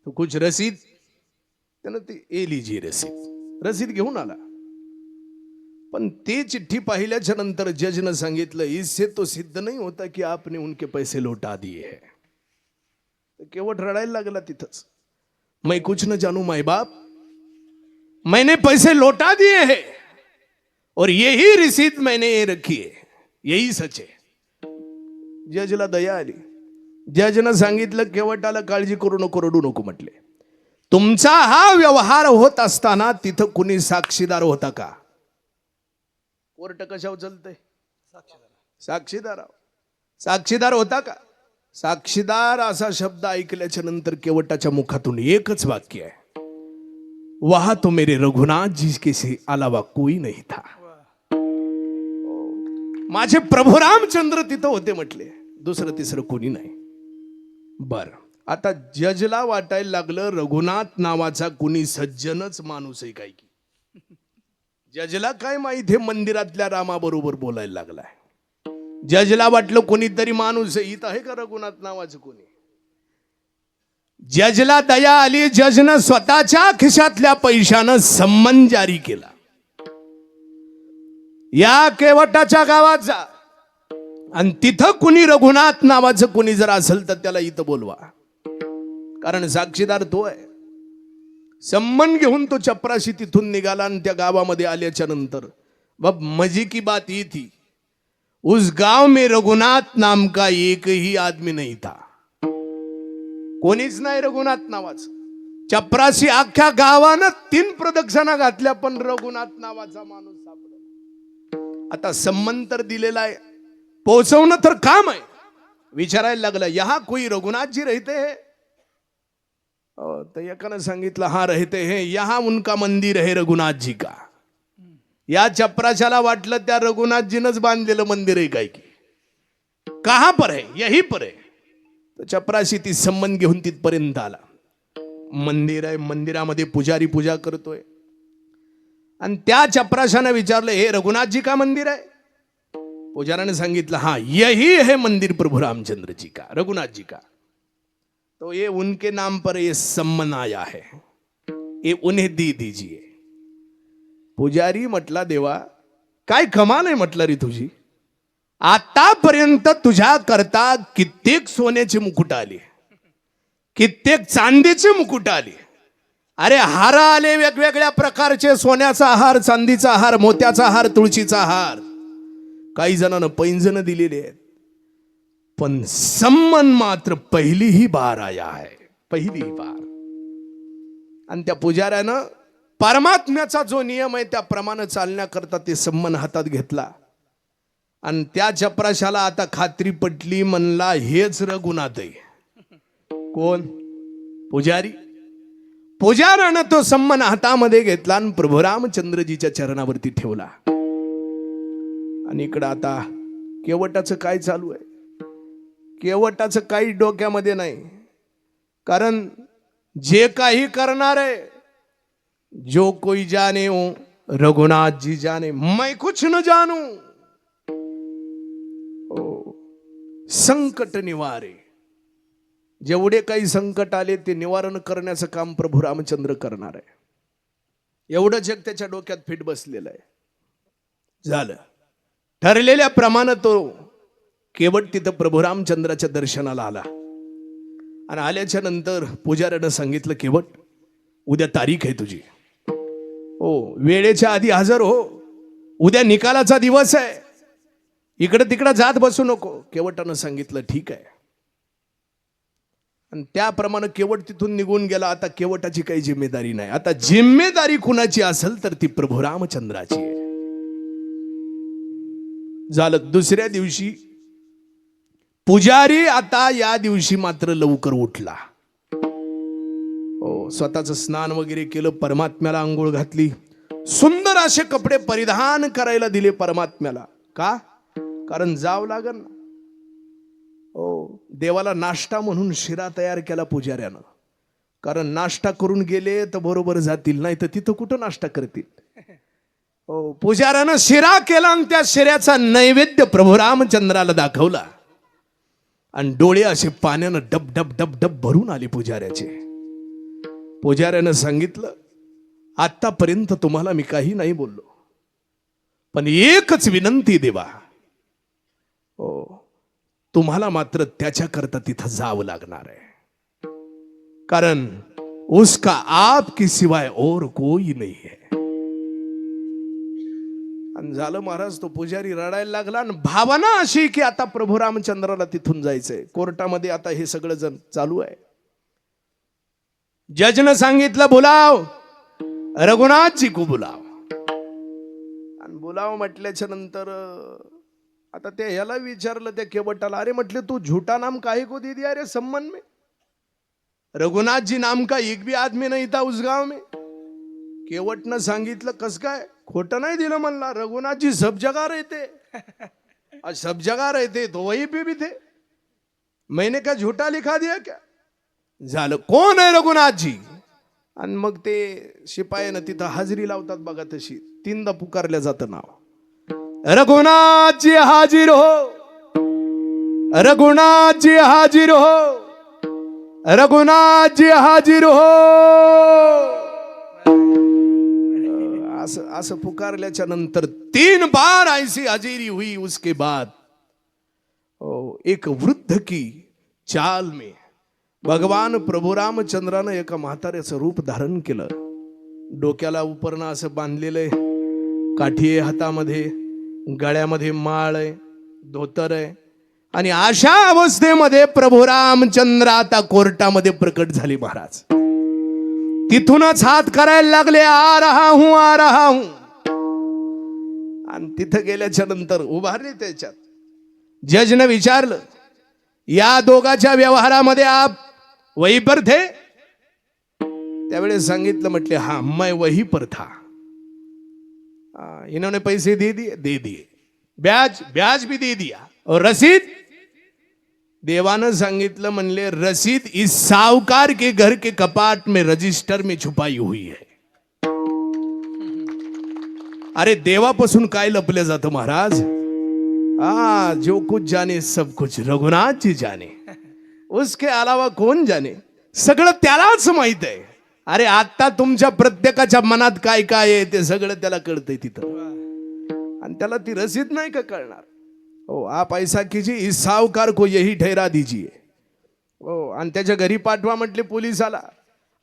तो कुछ रसीद, त्यानं ते ए लीजिए रसीद, रसीद घेऊन आला। पण ते चिठ्ठी पाहिल्याच्या नंतर जजनं सांगितलं, इससे तो सिद्ध नहीं होता कि आपने उनके पैसे लौटा दिए हैं। केवट रडायला लागला तिथंच, मैं कुछ न जानू माय बाप, मैंने पैसे लौटा दिए हैं और यही रसीद मैंने ये रखी है, यही सच है। जजला दया आली, जजनं सांगितलं, केवटाला काळजी करू नको, रडू नको म्हटले। तुमचा हा व्यवहार होत असताना तिथं कुणी साक्षीदार होता का? कोर्ट कशावर चालतंय? साक्षीदार, साक्षीदार होता का? साक्षीदार असा शब्द ऐकल्याच्या नंतर केवटाच्या मुखातून एकच वाक्य आहे, वहां तो मेरे रघुनाथ जी के से अलावा कोई नहीं था। माझे प्रभू रामचंद्र तिथं होते म्हटले, दुसरं तिसरं कोणी नाही। बर, आता जजला वाटायला लागलं रघुनाथ नावाचा कुणी सज्जनच माणूस आहे काय की। जजला काय माहिती, मंदिरातल्या रामाबरोबर बोलायला लागलाय। जजला वाटलं कोणीतरी माणूस आहे, इथं आहे का रघुनाथ नावाचं कोणी? जजला दया आली, जजनं स्वतःच्या खिशातल्या पैशानं संमन जारी केला, या केवटाच्या गावात जा आणि तिथं कुणी रघुनाथ नावाचं कुणी जर असेल तर त्याला इथं बोलवा, कारण साक्षीदार तो आहे। संमन घेऊन तो चपराशी तिथून निघाला आणि त्या गावामध्ये आल्याच्या नंतर अब मजे की बात ये थी, उस गांव में रघुनाथ नाम का एक ही आदमी नहीं था, कोणीच नाही रघुनाथ नावाचं। चपराशी अख्ख्या गावानं 3 प्रदक्षिणा घातल्या पण रघुनाथ नावाचा माणूस सापडला। आता संमन तर दिलेला आहे, पोहोचवणं तर काम आहे। विचारायला लागला, यहां कोई रघुनाथ जी रहते हैं? तो एकानं सांगितलं, हाँ रहते हैं, यहां उनका मंदिर है रघुनाथ जी का। या चपराशाला वाटलं त्या रघुनाथजीनंच बांधलेलं मंदिर आहे काय की, कहां पर है? यही पर है। तो चपराशी ती संबंध घेऊन तिथपर्यंत आला, मंदिर आहे, मंदिरामध्ये पुजारी पूजा करतोय आणि त्या चपराशाने विचारलं, हे रघुनाथ जी का मंदिर है? पुजाराने सांगितलं, हाँ यही है मंदिर प्रभु रामचंद्र जी का, रघुनाथ जी का। तो ये उनके नाम पर ये सम्मन आया है, ये उन्हें दे दीजिए। पुजारी म्हटला, देवा काय कमाल आहे म्हटलं रे तुझी, आतापर्यंत तुझ्या करता कित्येक सोन्याचे मुकुट आले, कित्येक चांदीचे मुकुट आले, अरे हार आले वेगवेगळ्या प्रकारचे, सोन्याचा हार, चांदीचा हार, मोत्याचा हार, तुळशीचा हार, काही जणांना पैंजण दिलेले आहेत, पण सम्मन मात्र पहिली ही बार आया है, पहिली ही बार। आणि त्या पुजाऱ्यानं परमात्म्याचा जो नियम आहे त्याप्रमाणे चालण्याकरता ते सम्मन हातात घेतला आणि त्या चपराशाला आता खात्री पटली, म्हणला हेच रघुनाथ आहे। कोण? पुजारी। पुजाऱ्यानं तो सम्मन हातामध्ये घेतला आणि प्रभू रामचंद्रजीच्या चरणावरती ठेवला। आणि इकडं आता केवटाचं काय चालू आहे? केवटाचं काही डोक्यामध्ये नाही, कारण जे काही करणार आहे, जो कोई जाने हो रघुनाथ जी जाने, मैं कुछ न जानू। संकट निवारे, जेवढे काही संकट आले ते निवारण करण्याचं काम प्रभू रामचंद्र करणार आहे, एवढं जग त्याच्या डोक्यात फिट बसलेलं आहे। झालं ठरलेल्या प्रमाणे तो केवट तिथं प्रभू रामचंद्राच्या दर्शनाला आला आणि आल्याच्या नंतर पुजाऱ्यानं सांगितलं, केवट उद्या तारीख आहे तुझी, हो वेळेच्या आधी हजर हो, उद्या निकालाचा दिवस आहे, इकडे तिकडे जात बसू नको। केवटानं सांगितलं ठीक आहे आणि त्याप्रमाणे केवट तिथून निघून गेला। आता केवटाची काही जिम्मेदारी नाही, आता जिम्मेदारी कुणाची असेल तर ती प्रभू रामचंद्राची आहे। झालं दुसऱ्या दिवशी पुजारी आता या दिवशी मात्र लवकर उठला, स्वतःचं स्नान वगैरे केलं, परमात्म्याला आंघोळ घातली, सुंदर असे कपडे परिधान करायला दिले परमात्म्याला। का? कारण जावं लागल ना, देवाला नाश्ता म्हणून शिरा तयार केला पुजाऱ्यानं, कारण नाश्ता करून गेले तर बरोबर जातील, नाही तर तिथं कुठं नाश्ता करतील। हो, पुजाऱ्यानं शिरा केला आणि त्या शिऱ्याचा नैवेद्य प्रभू रामचंद्राला दाखवला आणि डोळे असे पाण्यानं डब डब डब डब भरून आले पुजाऱ्याचे. पुजाऱ्यानं सांगितलं, आतापर्यंत तुम्हाला मी काही नाही बोललो, पण एकच विनंती देवा, हो, तुम्हाला मात्र त्याच्याकरता तिथं जावं लागणार आहे, कारण उसका आपके सिवाय और कोई नहीं है. आणि झालं महाराज, तो पुजारी रडायला लागला आणि भावना अशी की आता प्रभू रामचंद्राला तिथून जायचंय. कोर्टामध्ये आता हे सगळं जण चालू आहे. जजनं सांगितलं, बोलाव रघुनाथजी को बुलाव. आणि बोलाव म्हटल्याच्या नंतर आता ते ह्याला विचारलं, त्या केवटाला, अरे म्हटले तू झूठा नाम काहे को दे दिया रे संबंध में, रघुनाथ जी नाम का एक भी आदमी नहीं था उस गांव में. केवटनं सांगितलं, कस काय, खोटं नाही दिलं म्हणला, रघुनाथ जी सब जगह रहते, और सब जगह रहते तो वही पे भी थे, मैंने क्या झूठा लिखा दिया क्या. झालं, कोण आहे रघुनाथ जी. आणि मग ते शिपायानं तिथं हाजरी लावतात बघा, तशी 3दा पुकारल्या जातं नाव, रघुनाथ जी हाजिर हो, रघुनाथ जी हाजिर हो, रघुनाथ जी हाजिर हो. असं पुकारल्याच्या नंतर 3 बार ऐसी हाजिरी हुई. उसके बाद एक वृद्ध की चाल में भगवान प्रभु रामचंद्रानं एका म्हाताऱ्याचं रूप धारण केलं. डोक्याला उपरणं असं बांधलेलं आहे, काठी आहे हातामध्ये, गळ्यामध्ये माळ आहे, धोतर आहे, आणि अशा अवस्थेमध्ये प्रभू रामचंद्र आता कोर्टामध्ये प्रकट झाले महाराज. तिथूनच हात करायला लागले, आ रहा हूं, आ रहा हूं. आणि तिथं गेल्याच्या नंतर उभारले त्याच्यात. जजनं विचारलं, या दोघांच्या व्यवहारामध्ये आप वही पर थे. त्यावेळेस सांगितलं, म्हटले हा मैं वही पर था. इन्होंने पैसे दे दिए, ब्याज भी दे दिया, और रसीद. देवानं सांगितलं, म्हणले रसीद इस साहूकार के घर के कपाट में रजिस्टर में छुपाई हुई है. अरे देवापासून काय लपलं जातं महाराज. जो कुछ जाने सब कुछ रघुनाथ जी जाने, उसके अलावा कोण जाने. सगळं त्यालाच माहित आहे. अरे आता तुमच्या प्रत्येकाच्या मनात काय काय आहे ते सगळं त्याला कळतंय तिथं, आणि त्याला ती रसीद नाही का कळणार. हो, आप ऐसा कीजिए, इस साहूकार को यही ठहरा दीजिए. हो, आणि त्याच्या घरी पाठवा म्हटले पोलिसाला.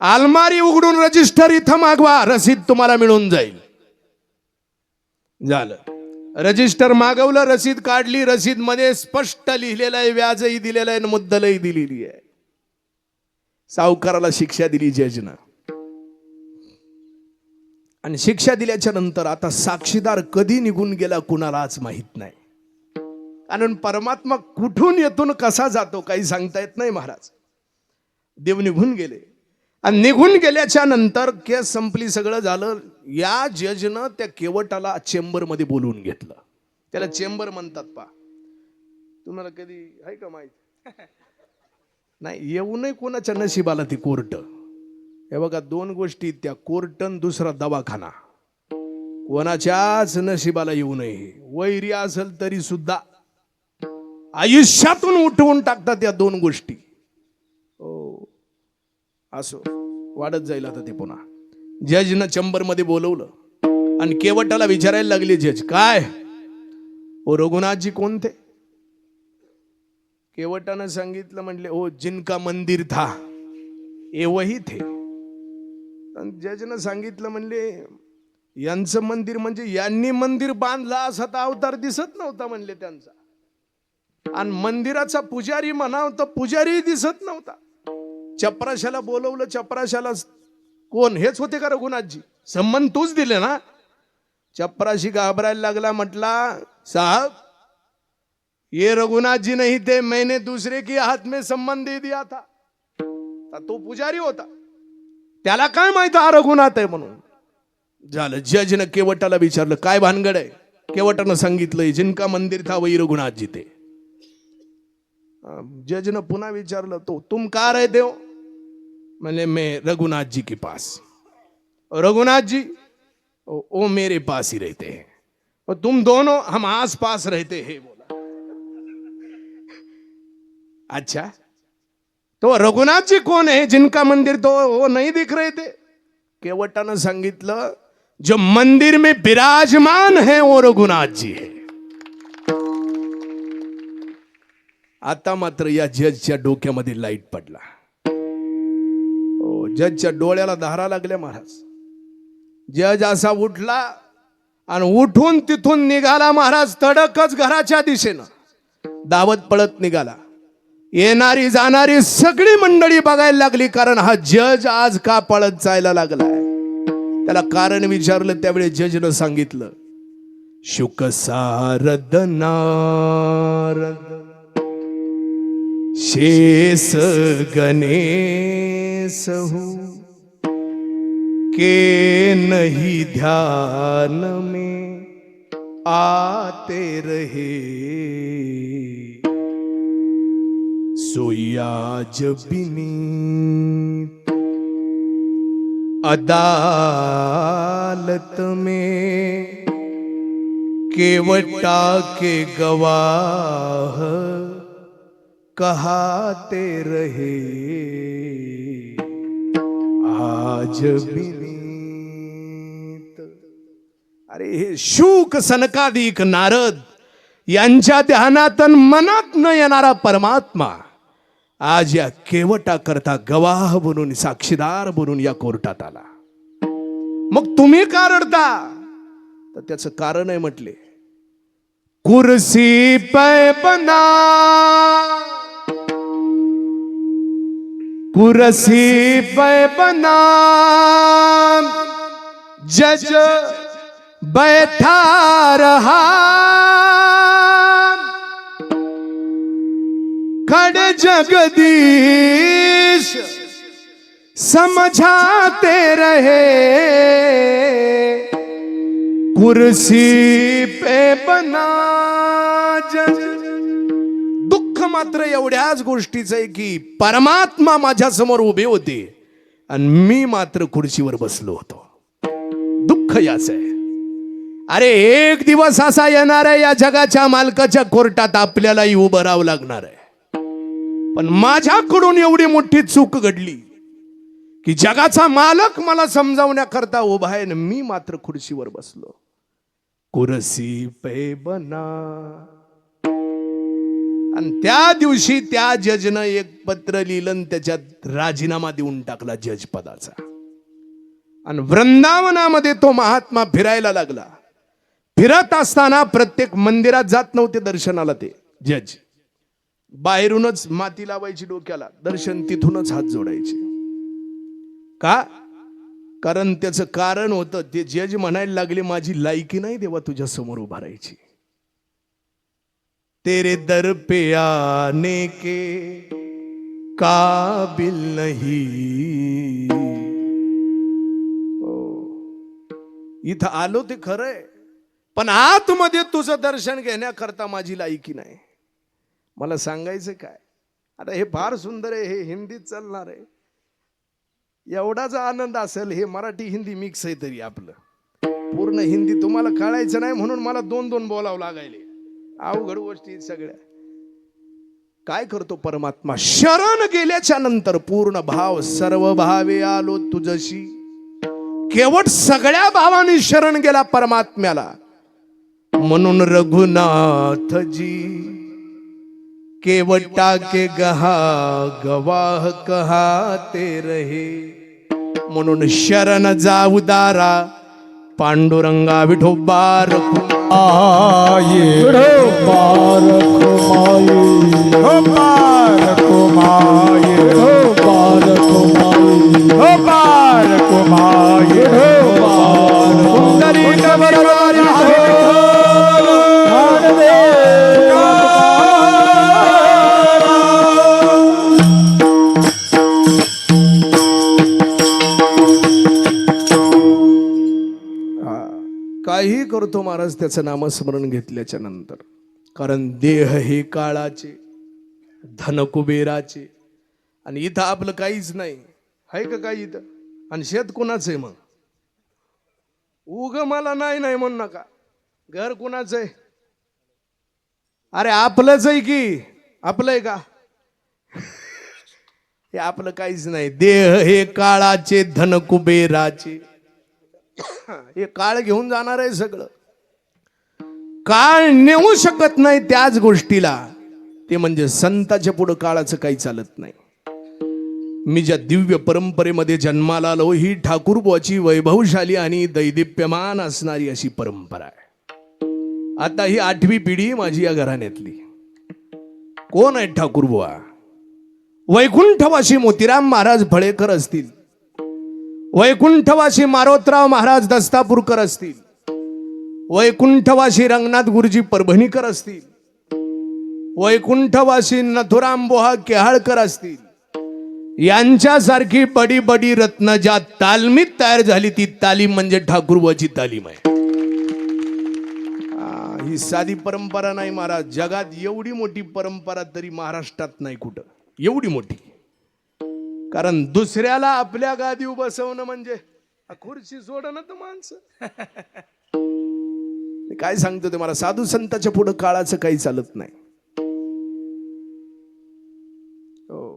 अलमारी उघडून रजिस्टर इथं मागवा, रसीद तुम्हाला मिळून जाईल. झालं, रजिस्टर मागवलं, रसीद काढली. रसीद मध्ये स्पष्ट लिहिलेलं आहे, व्याजही दिलेलं आहे, मुद्दलही दिलेली आहे. सावकाराला शिक्षा दिली जजनं. आणि शिक्षा दिल्याच्या नंतर आता साक्षीदार कधी निघून गेला कुणालाच माहित नाही, कारण परमात्मा कुठून येतून कसा जातो काही सांगता येत नाही महाराज. देव निघून गेले, आणि निघून गेल्याच्या नंतर केस संपली, सगळं झालं. या जजनं त्या केवटाला चेंबर मध्ये बोलवून घेतलं. त्याला चेंबर म्हणतात पा. तुम्हाला कधी आहे का माहित नाही. येऊ नये कोणाच्या नशिबाला ती कोर्ट. हे बघा, 2 गोष्टी त्या, कोर्ट आणि दुसरा दवाखाना. कोणाच्याच नशिबाला येऊ नये. वैरी असेल तरी सुद्धा आयुष्यातून उठवून टाकतात या 2 गोष्टी. हो, असो, वाढत जाईल आता ते. पुन्हा जजनं चेंबर मध्ये बोलवलं आणि केवटाला विचारायला लागले जज, काय ओ रघुनाथजी कोणते. केवटानं सांगितलं, म्हणले ओ जिनका मंदिर था ये वही थे. जजनं सांगितलं, म्हणले यांचं मंदिर म्हणजे यांनी मंदिर बांधला असा तर अवतार दिसत नव्हता म्हणले त्यांचा, आणि मंदिराचा पुजारी म्हणाव तर पुजारी दिसत नव्हता. चपराशाला बोलवलं, चपराशाला कोण, हेच होते का रघुनाथजी, संबंध तूच दिले ना. चपराशी घाबरायला लागला, म्हटला साहब ये रघुनाथ जी नहीं थे, मैंने दूसरे के हाथ में संबंध दे दिया था. तो पुजारी होता, त्याला काय माहित हा रघुनाथ आहे म्हणून. झालं, जजनं केवटाला विचारलं, काय भानगड आहे. केवटानं सांगितलं, जिनका मंदिर था वही रघुनाथ जी थे. जजनं पुन्हा विचारलं, तो तुम कहाँ रहते हो. मैंने मैं रघुनाथ जी के पास. रघुनाथ जी वो मेरे पास ही रहते हैं और तुम दोनों हम आस पास रहते हैं, बोला। अच्छा, तो रघुनाथ जी कौन है जिनका मंदिर तो वो नहीं दिख रहे थे? केवटानं सांगितलं, जो मंदिर में विराजमान है वो रघुनाथ जी है। आता मात्र या जजच्या डोक्यामध्ये लाईट पडला. जजच्या डोळ्याला धारा लागल्या महाराज. जज असा उठला आणि उठून तिथून निघाला महाराज. तडकच घराच्या दिशेनं धावत पळत निघाला. येणारी जाणारी सगळी मंडळी बघायला लागली, कारण हा जज आज का पळत जायला लागलाय. त्याला कारण विचारलं, त्यावेळी जजनं सांगितलं, शुक सारद नारद शेष गणेश हूँ के नहीं ध्यान में आते रहे, सोई आज बिनीत अदालत में केवटा के गवाह कहाते रहे, आज बिनीत. अरे हे शुक सनकादिक नारद यांच्या ध्यानातन मनात न येणारा परमात्मा आज या केवटा करता गवाह बनून, साक्षीदार बनून या कोर्टात आला. मग तुम्ही का रडता? तर त्याचं कारण आहे म्हटले, कुर्सी पे बना, कुर्सी पे बना जज बैठा रहा, खड़े जगदीश समझाते रहे, कुर्सी पे बना जज. दुःख मात्र एवढ्याच गोष्टीचं आहे की परमात्मा माझ्या समोर उभे होते आणि मी मात्र खुर्चीवर बसलो होतो. दुःख याच आहे. अरे एक दिवस असा येणार आहे, या जगाच्या मालकाच्या कोर्टात आपल्यालाही उभं राहावं लागणार आहे. पण माझ्याकडून एवढी मोठी चूक घडली की जगाचा मालक मला समजावण्याकरता उभा आहे, मी मात्र खुर्चीवर बसलो. कुर्सी पे बना. आणि त्या दिवशी त्या जजनं एक पत्र लिहिलं आणि त्याच्यात राजीनामा देऊन टाकला जज पदाचा. आणि वृंदावनामध्ये तो महात्मा फिरायला लागला. फिरत असताना प्रत्येक मंदिरात जात नव्हते दर्शनाला ते जज. बाहेरूनच माती लावायची डोक्याला, दर्शन तिथूनच हात जोडायचे. का? कारण त्याचं कारण होतं, ते जज म्हणायला लागले, माझी लायकी नाही देवा तुझ्या समोर उभा राहायची. तेरे दर पे आने के काबिल नहीं. इथं आलो ते खरंय, पण आतमध्ये तुझं दर्शन घेण्याकरता माझी लायकी नाही. मला सांगायचं काय, आता हे फार सुंदर आहे, हे हिंदीत चालणार आहे. एवढाच आनंद असेल, हे मराठी हिंदी मिक्स आहे तरी आपलं पूर्ण हिंदी तुम्हाला कळायचं नाही म्हणून मला दोन दोन बोलावं लागायले. अवघड गोष्टी सगळ्या. काय करतो परमात्मा? शरण गेल्याच्या नंतर पूर्ण भाव, सर्व भावे आलो तुझशी. केवट सगळ्या भावाने शरण गेला परमात्म्याला. म्हणून रघुनाथ जी केवटा के गवाह कहाते रहे. म्हणून शरण जाऊ दारा पांडुरंगा विठोबा रखो आये बारक माये, हो बारक माये, हो बारक माये, हो बारक माये, हो बारक सुंदरी नवरवारी काही करतो महाराज त्याचं नामस्मरण घेतल्याच्या नंतर. कारण देह हे काळाचे, धन कुबेराचे, आणि इथं आपलं काहीच नाही आहे का काही इथं. आणि शेत कोणाचं आहे मग? उग मला नाही नाही म्हणू नका. घर कुणाचं आहे? अरे आपलंच आहे की आपलं आहे का? हे आपलं काहीच नाही. देह हे काळाचे धन कुबेराचे. हे काळ घेऊन जाणार आहे सगळं. काळ नेऊ शकत नाही त्याच गोष्टीला, ते म्हणजे संताच्या पुढे काळाचं काही चालत नाही. मी ज्या दिव्य परंपरेमध्ये जन्माला आलो ही ठाकूरबुवाची वैभवशाली आणि दैदिप्यमान असणारी अशी परंपरा आहे. आता ही 8वी पिढी माझी या घराण्यातली. कोण आहे ठाकूरबुवा? वैकुंठवासी मोतीराम महाराज फळेकर असतील, वैकुंठवासी मारोतराव महाराज दस्तापूरकर असतील, वैकुंठवासी रंगनाथ गुरुजी परभणीकर असतील, वैकुंठवासी नथुराम बोहा केहाळकर असतील, यांच्यासारखी बडी बडी रत्न ज्या तालमीत तयार झाली ती तालीम म्हणजे ठाकूरबुवाची तालीम आहे. ही साधी परंपरा नाही महाराज. जगात एवढी मोठी परंपरा तरी महाराष्ट्रात नाही कुठं एवढी मोठी. कारण दुसऱ्याला आपल्या गादीवर बसवणं म्हणजे खुर्ची सोडणं तर माणसं. काय सांगतो ते मला, साधू संताच्या पुढे काळाचं काही चालत नाही. हो,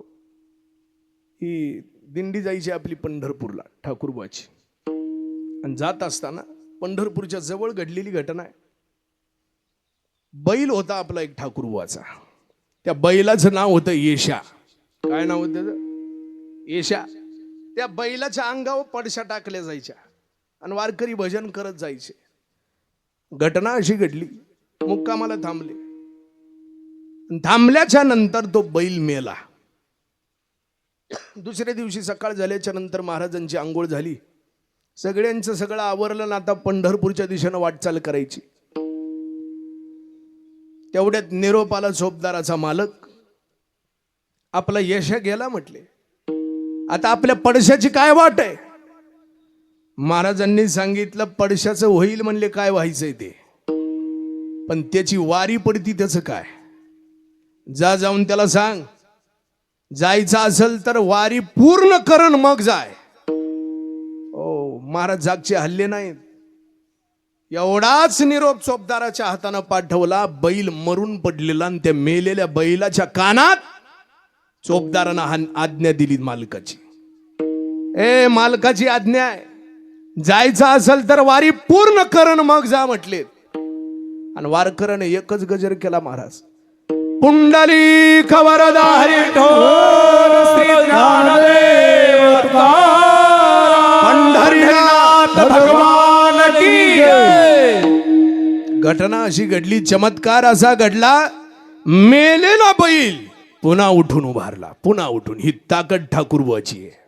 ही दिंडी जायची आपली पंढरपूरला ठाकूरबुवाची. आणि जात असताना पंढरपूरच्या जवळ घडलेली घटना आहे. बैल होता आपला एक ठाकूरबुवाचा. त्या बैलाचं नाव होतं येशा. काय नाव होतं त्याचं? येशा. त्या बैलाच्या अंगावर पडशा टाकल्या जायच्या आणि वारकरी भजन करत जायचे. घटना अशी घडली, मुक्कामाला थांबले. थांबल्याच्या नंतर तो बैल मेला. दुसऱ्या दिवशी सकाळ झाल्याच्या नंतर महाराजांची आंघोळ झाली, सगळ्यांचं सगळं आवरलं ना आता पंढरपूरच्या दिशेनं वाटचाल करायची. तेवढ्यात निरोप आला चोपदाराचा मालक. आपला यशा गेला म्हटले, आता आपल्या पडशाची काय वाट आहे? महाराजांनी सांगितलं पडशाचं होईल म्हणले, काय व्हायचंय ते, पण त्याची वारी पडती त्याचं काय? जाऊन त्याला सांग, जायचं असेल तर वारी पूर्ण करण मग जाय. ओ महाराज जागचे हल्ले नाहीत. एवढाच निरोप चोपदाराच्या हातानं पाठवला. बैल मरून पडलेला आणि त्या मेलेल्या बैलाच्या कानात चोपदारानं आज्ञा दिली मालकाची. ए मालकाची आज्ञा आहे, जायचं असेल तर वारी पूर्ण करण मग जा म्हटले. आणि वारकऱ्याने एकच गजर केला महाराज, पुंडली खबरदा हरी ठोर श्री ज्ञानदेव तुकाराम पंढरीनाथ भगवान की जय. घटना अशी घडली, चमत्कार असा घडला, मेलेला बैल पुन्हा उठून उभारला, पुन्हा उठून. ही ताकद ठाकूरबुवाची आहे.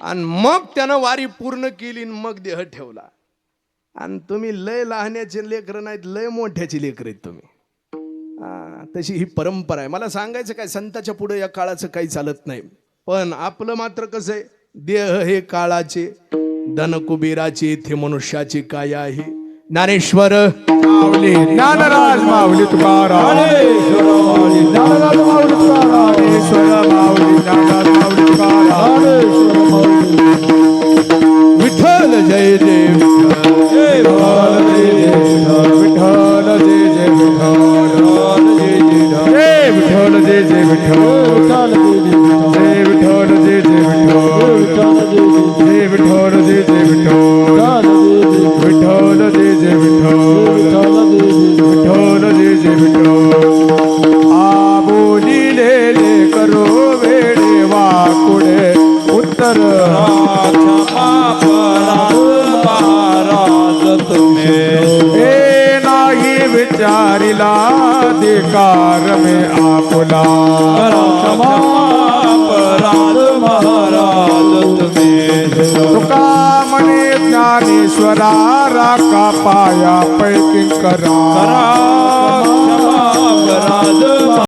आणि मग त्यानं वारी पूर्ण केली, मग देह ठेवला. आणि तुम्ही लय लहान्याचे लेकर नाहीत, लय मोठ्याची लेकर आहेत तुम्ही. तशी ही परंपरा आहे. मला सांगायचं काय, संताच्या पुढे या काळाचं काही चालत नाही. पण आपलं मात्र कसं आहे, देह हे काळाचे धन कुबेराचे, थे मनुष्याचे काय आहे. ज्ञानेश्वर माऊली ज्ञानराज माऊली तुकाराम, ज्ञानराज माऊली तुकाराम, माऊली ज्ञानराज माऊली तुकाराम, विठ्ठल जय जय विठ्ठल, विठ्ठल जय जय विठ्ठल, जय विठ्ठल जय जय विठ्ठल, जय विठ्ठल जय जय विठ्ठल, जय विठ्ठल जय जय विठ्ठल, विठ्ठल जय जय विठ्ठल, विठ्ठल जय जय विठ्ठल. आ बोलिलेले करो वेडे वाकुडे उत्तर महाराज तुम्ही हे नाही विचारिला अधिकार में आपुला महाराज तुम्ही. तुका म्हणे ज्ञानेश्वरा राका पाया पैकी करा, अपराध